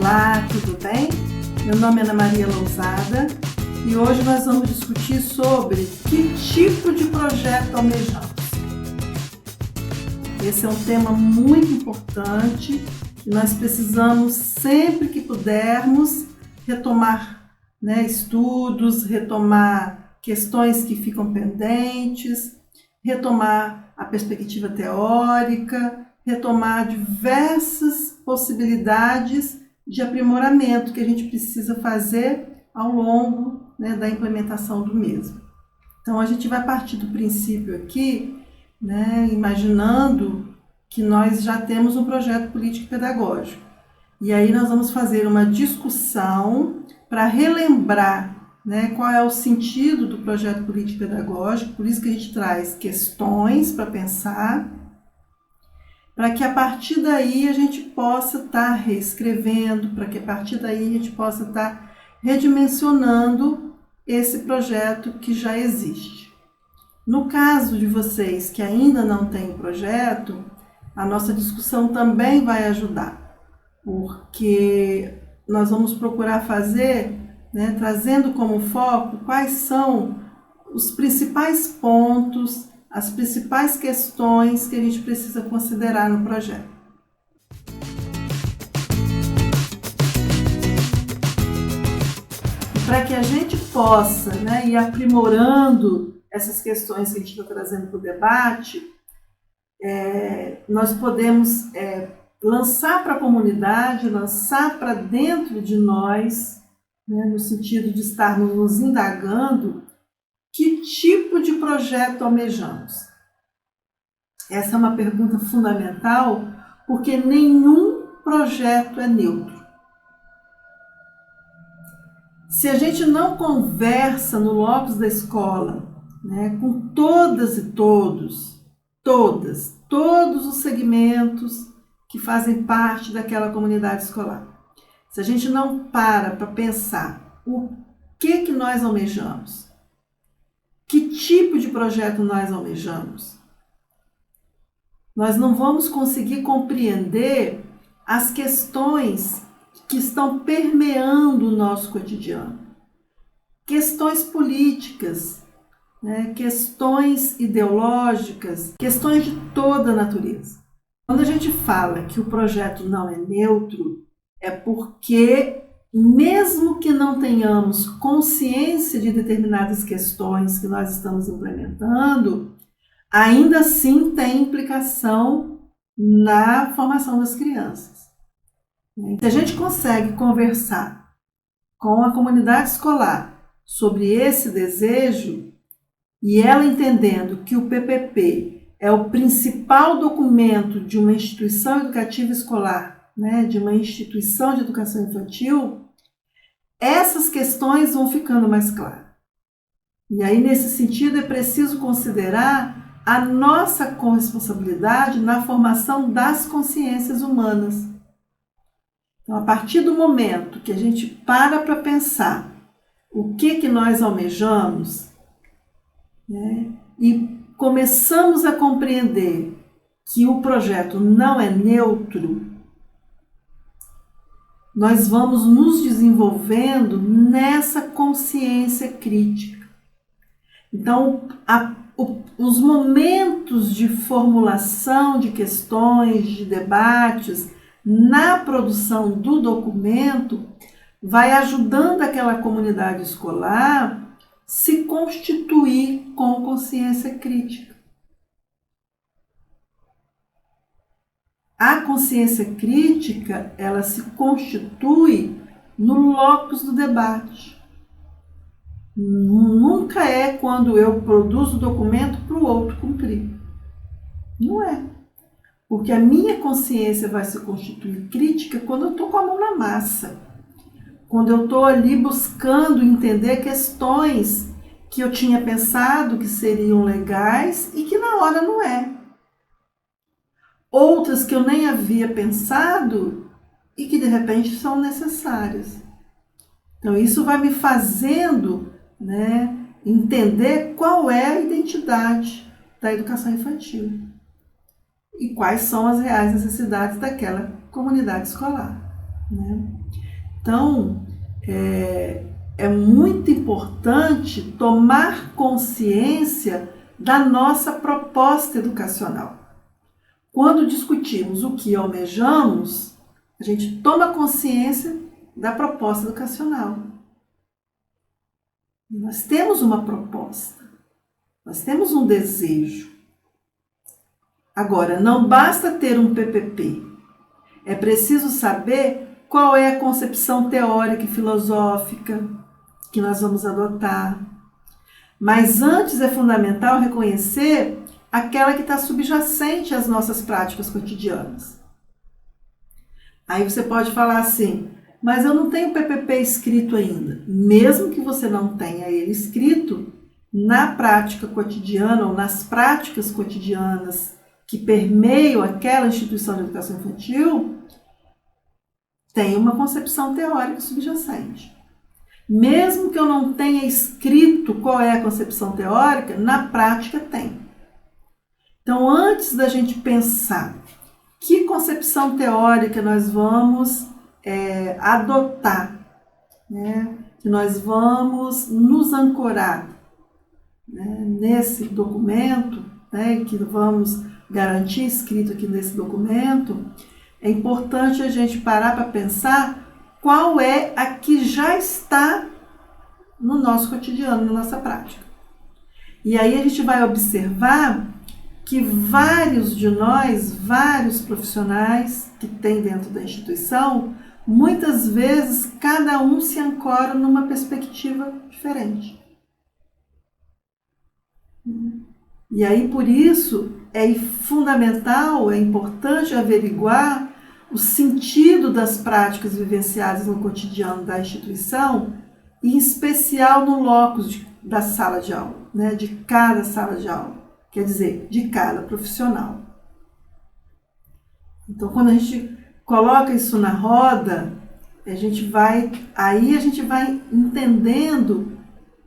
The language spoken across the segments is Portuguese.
Olá, tudo bem? Meu nome é Ana Maria Lousada e hoje nós vamos discutir sobre que tipo de projeto almejamos. Esse é um tema muito importante que nós precisamos, sempre que pudermos, retomar estudos, retomar questões que ficam pendentes, retomar a perspectiva teórica, retomar diversas possibilidades de aprimoramento que a gente precisa fazer ao longo da implementação do mesmo. Então, a gente vai partir do princípio aqui, imaginando que nós já temos um projeto político-pedagógico. E aí nós vamos fazer uma discussão para relembrar qual é o sentido do projeto político-pedagógico, por isso que a gente traz questões para pensar, para que a partir daí a gente possa estar reescrevendo, para que a partir daí a gente possa estar redimensionando esse projeto que já existe. No caso de vocês que ainda não têm projeto, a nossa discussão também vai ajudar, porque nós vamos procurar fazer, trazendo como foco quais são os principais pontos, as principais questões que a gente precisa considerar no projeto. Para que a gente possa ir aprimorando essas questões que a gente está trazendo para o debate, nós podemos lançar para a comunidade, lançar para dentro de nós, no sentido de estarmos nos indagando que tipo de projeto almejamos. Essa é uma pergunta fundamental, porque nenhum projeto é neutro. Se a gente não conversa no locus da escola, com todas e todos os segmentos que fazem parte daquela comunidade escolar, se a gente não para pensar o que nós almejamos, que tipo de projeto nós almejamos, nós não vamos conseguir compreender as questões que estão permeando o nosso cotidiano. Questões políticas, questões ideológicas, questões de toda a natureza. Quando a gente fala que o projeto não é neutro, é porque, mesmo que não tenhamos consciência de determinadas questões que nós estamos implementando, ainda assim tem implicação na formação das crianças. Se a gente consegue conversar com a comunidade escolar sobre esse desejo, e ela entendendo que o PPP é o principal documento de uma instituição educativa escolar, de uma instituição de educação infantil, essas questões vão ficando mais claras. E aí, nesse sentido, é preciso considerar a nossa corresponsabilidade na formação das consciências humanas. Então, a partir do momento que a gente para pensar o que nós almejamos, e começamos a compreender que o projeto não é neutro, nós vamos nos desenvolvendo nessa consciência crítica. Então, os momentos de formulação de questões, de debates, na produção do documento, vai ajudando aquela comunidade escolar se constituir com consciência crítica. A consciência crítica, ela se constitui no locus do debate. Nunca é quando eu produzo o documento para o outro cumprir. Não é. Porque a minha consciência vai se constituir crítica quando eu estou com a mão na massa. Quando eu estou ali buscando entender questões que eu tinha pensado que seriam legais e que na hora não é. Outras que eu nem havia pensado e que de repente são necessárias. Então isso vai me fazendo entender qual é a identidade da educação infantil e quais são as reais necessidades daquela comunidade escolar. Então, é muito importante tomar consciência da nossa proposta educacional. Quando discutimos o que almejamos, a gente toma consciência da proposta educacional. Nós temos uma proposta, nós temos um desejo. Agora, não basta ter um PPP, é preciso saber qual é a concepção teórica e filosófica que nós vamos adotar. Mas antes é fundamental reconhecer aquela que está subjacente às nossas práticas cotidianas. Aí você pode falar assim, mas eu não tenho PPP escrito ainda. Mesmo que você não tenha ele escrito, na prática cotidiana ou nas práticas cotidianas que permeiam aquela instituição de educação infantil, tem uma concepção teórica subjacente. Mesmo que eu não tenha escrito qual é a concepção teórica, na prática tem. Então, antes da gente pensar que concepção teórica nós vamos adotar, né, que nós vamos nos ancorar, né, nesse documento, né, que vamos garantir escrito aqui nesse documento, é importante a gente parar para pensar qual é a que já está no nosso cotidiano, na nossa prática. E aí a gente vai observar que vários de nós, vários profissionais que tem dentro da instituição, muitas vezes cada um se ancora numa perspectiva diferente. E aí por isso é fundamental, é importante averiguar o sentido das práticas vivenciadas no cotidiano da instituição, e em especial no locus da sala de aula, né, de cada sala de aula, quer dizer, de cada profissional. Então, quando a gente coloca isso na roda, a gente vai entendendo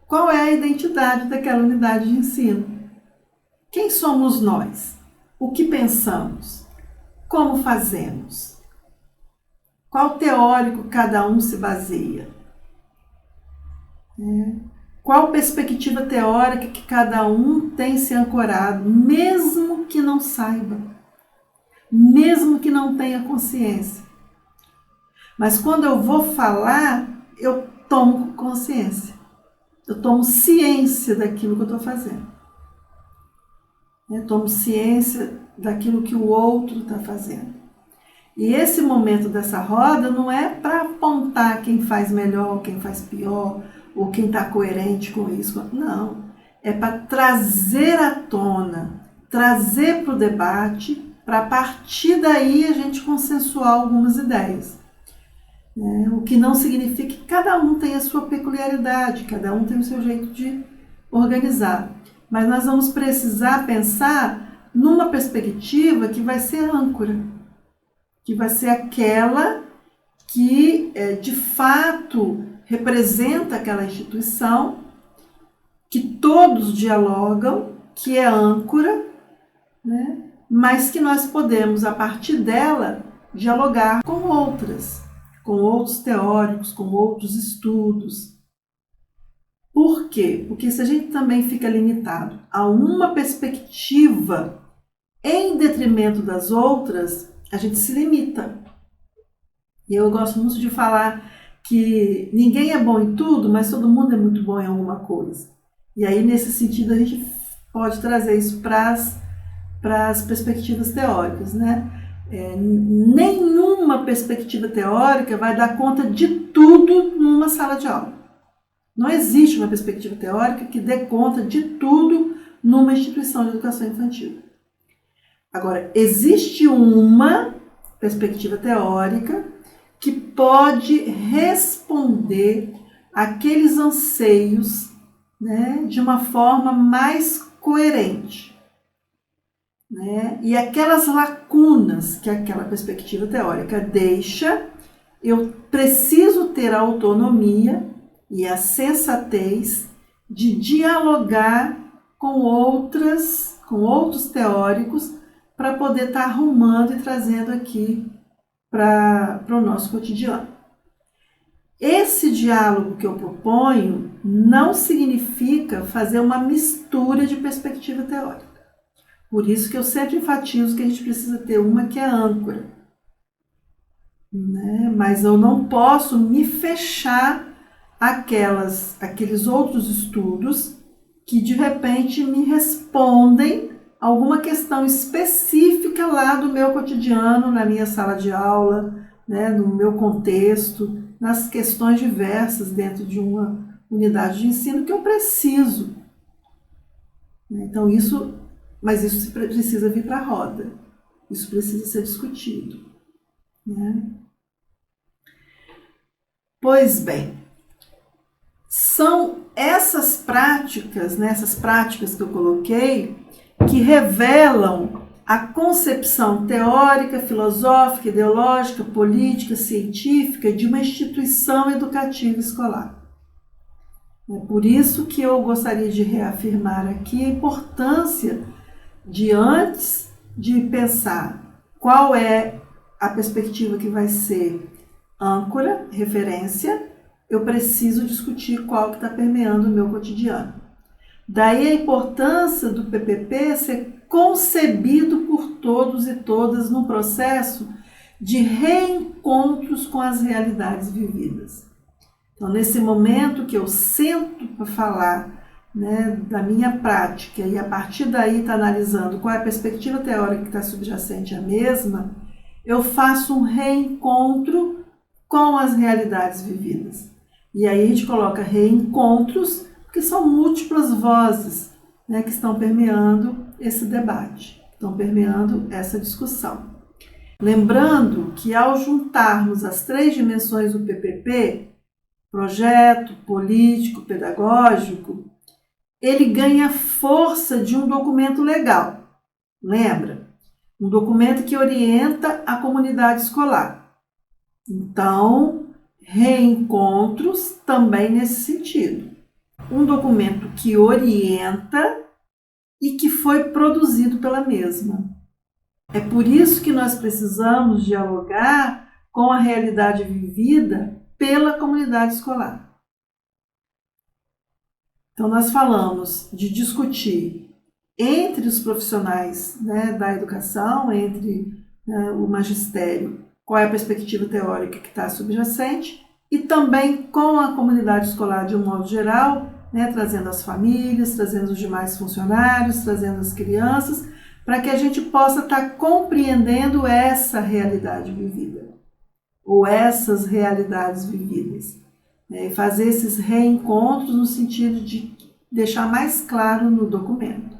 qual é a identidade daquela unidade de ensino. Quem somos nós? O que pensamos? Como fazemos? Qual teórico cada um se baseia? Qual perspectiva teórica que cada um tem se ancorado, mesmo que não saiba, mesmo que não tenha consciência. Mas quando eu vou falar, eu tomo consciência, eu tomo ciência daquilo que eu estou fazendo. Eu tomo ciência daquilo que o outro está fazendo. E esse momento dessa roda não é para apontar quem faz melhor, quem faz pior, ou quem está coerente com isso. Não, é para trazer à tona, trazer para o debate, para a partir daí a gente consensuar algumas ideias. O que não significa que cada um tem a sua peculiaridade, cada um tem o seu jeito de organizar. Mas nós vamos precisar pensar numa perspectiva que vai ser âncora, que vai ser aquela que, de fato, representa aquela instituição, que todos dialogam, que é âncora, né? Mas que nós podemos, a partir dela, dialogar com outros teóricos, com outros estudos. Por quê? Porque se a gente também fica limitado a uma perspectiva em detrimento das outras, a gente se limita. E eu gosto muito de falar que ninguém é bom em tudo, mas todo mundo é muito bom em alguma coisa. E aí, nesse sentido, a gente pode trazer isso para as perspectivas teóricas, né? Nenhuma perspectiva teórica vai dar conta de tudo numa sala de aula. Não existe uma perspectiva teórica que dê conta de tudo numa instituição de educação infantil. Agora, existe uma perspectiva teórica que pode responder àqueles anseios, né, de uma forma mais coerente. Né? E aquelas lacunas que aquela perspectiva teórica deixa, eu preciso ter a autonomia e a sensatez de dialogar com outros teóricos para poder estar arrumando e trazendo aqui para o nosso cotidiano. Esse diálogo que eu proponho não significa fazer uma mistura de perspectiva teórica. Por isso que eu sempre enfatizo que a gente precisa ter uma que é âncora, né? Mas eu não posso me fechar aqueles outros estudos que de repente me respondem alguma questão específica lá do meu cotidiano, na minha sala de aula, né, no meu contexto, nas questões diversas dentro de uma unidade de ensino que eu preciso. Então mas isso precisa vir para a roda, isso precisa ser discutido, né? Pois bem, são essas práticas, né, essas práticas que eu coloquei, que revelam a concepção teórica, filosófica, ideológica, política, científica de uma instituição educativa escolar. É por isso que eu gostaria de reafirmar aqui a importância de, antes de pensar qual é a perspectiva que vai ser âncora, referência, eu preciso discutir qual que está permeando o meu cotidiano. Daí a importância do PPP ser concebido por todos e todas num processo de reencontros com as realidades vividas. Então, nesse momento que eu sento para falar, né, da minha prática e a partir daí está analisando qual é a perspectiva teórica que está subjacente à mesma, eu faço um reencontro com as realidades vividas. E aí a gente coloca reencontros, porque são múltiplas vozes, né, que estão permeando esse debate, estão permeando essa discussão. Lembrando que ao juntarmos as 3 dimensões do PPP, projeto, político, pedagógico, ele ganha força de um documento legal. Lembra? Um documento que orienta a comunidade escolar. Então, reencontros também nesse sentido. Um documento que orienta e que foi produzido pela mesma. É por isso que nós precisamos dialogar com a realidade vivida pela comunidade escolar. Então, nós falamos de discutir entre os profissionais, né, da educação, entre, né, o magistério, qual é a perspectiva teórica que está subjacente, e também com a comunidade escolar de um modo geral, né, trazendo as famílias, trazendo os demais funcionários, trazendo as crianças, para que a gente possa estar compreendendo essa realidade vivida, ou essas realidades vividas, né, e fazer esses reencontros no sentido de deixar mais claro no documento.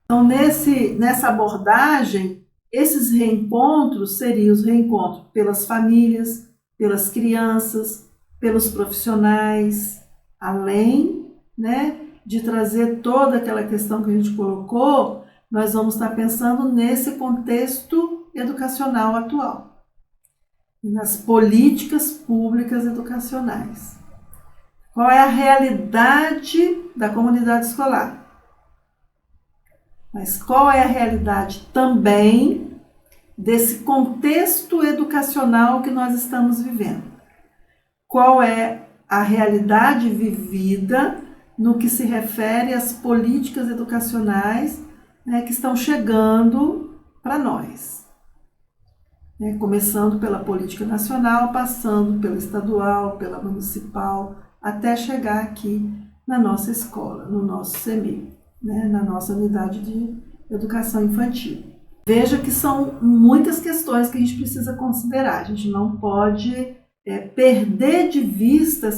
Então, nessa abordagem, esses reencontros seriam os reencontros pelas famílias, pelas crianças, pelos profissionais, além, né, de trazer toda aquela questão que a gente colocou, nós vamos estar pensando nesse contexto educacional atual, nas políticas públicas educacionais. Qual é a realidade da comunidade escolar? Mas qual é a realidade também desse contexto educacional que nós estamos vivendo? Qual é a realidade vivida no que se refere às políticas educacionais, né, que estão chegando para nós? Né, começando pela política nacional, passando pela estadual, pela municipal, até chegar aqui na nossa escola, no nosso CEMI, né, na nossa unidade de educação infantil. Veja que são muitas questões que a gente precisa considerar. A gente não pode perder de vista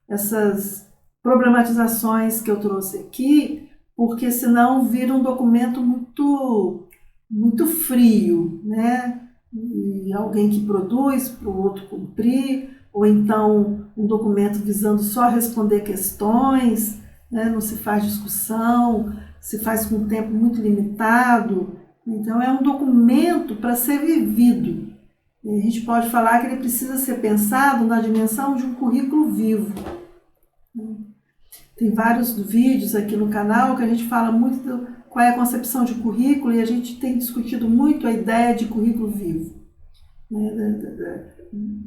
essas problematizações que eu trouxe aqui, porque senão vira um documento muito frio, né? E alguém que produz para o outro cumprir, ou então um documento visando só responder questões, né? Não se faz discussão, se faz com um tempo muito limitado. Então é um documento para ser vivido. E a gente pode falar que ele precisa ser pensado na dimensão de um currículo vivo. Tem vários vídeos aqui no canal que a gente fala muito qual é a concepção de currículo, e a gente tem discutido muito a ideia de currículo vivo. né,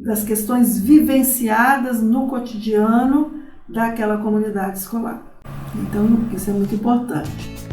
das questões vivenciadas no cotidiano daquela comunidade escolar. Então, isso é muito importante.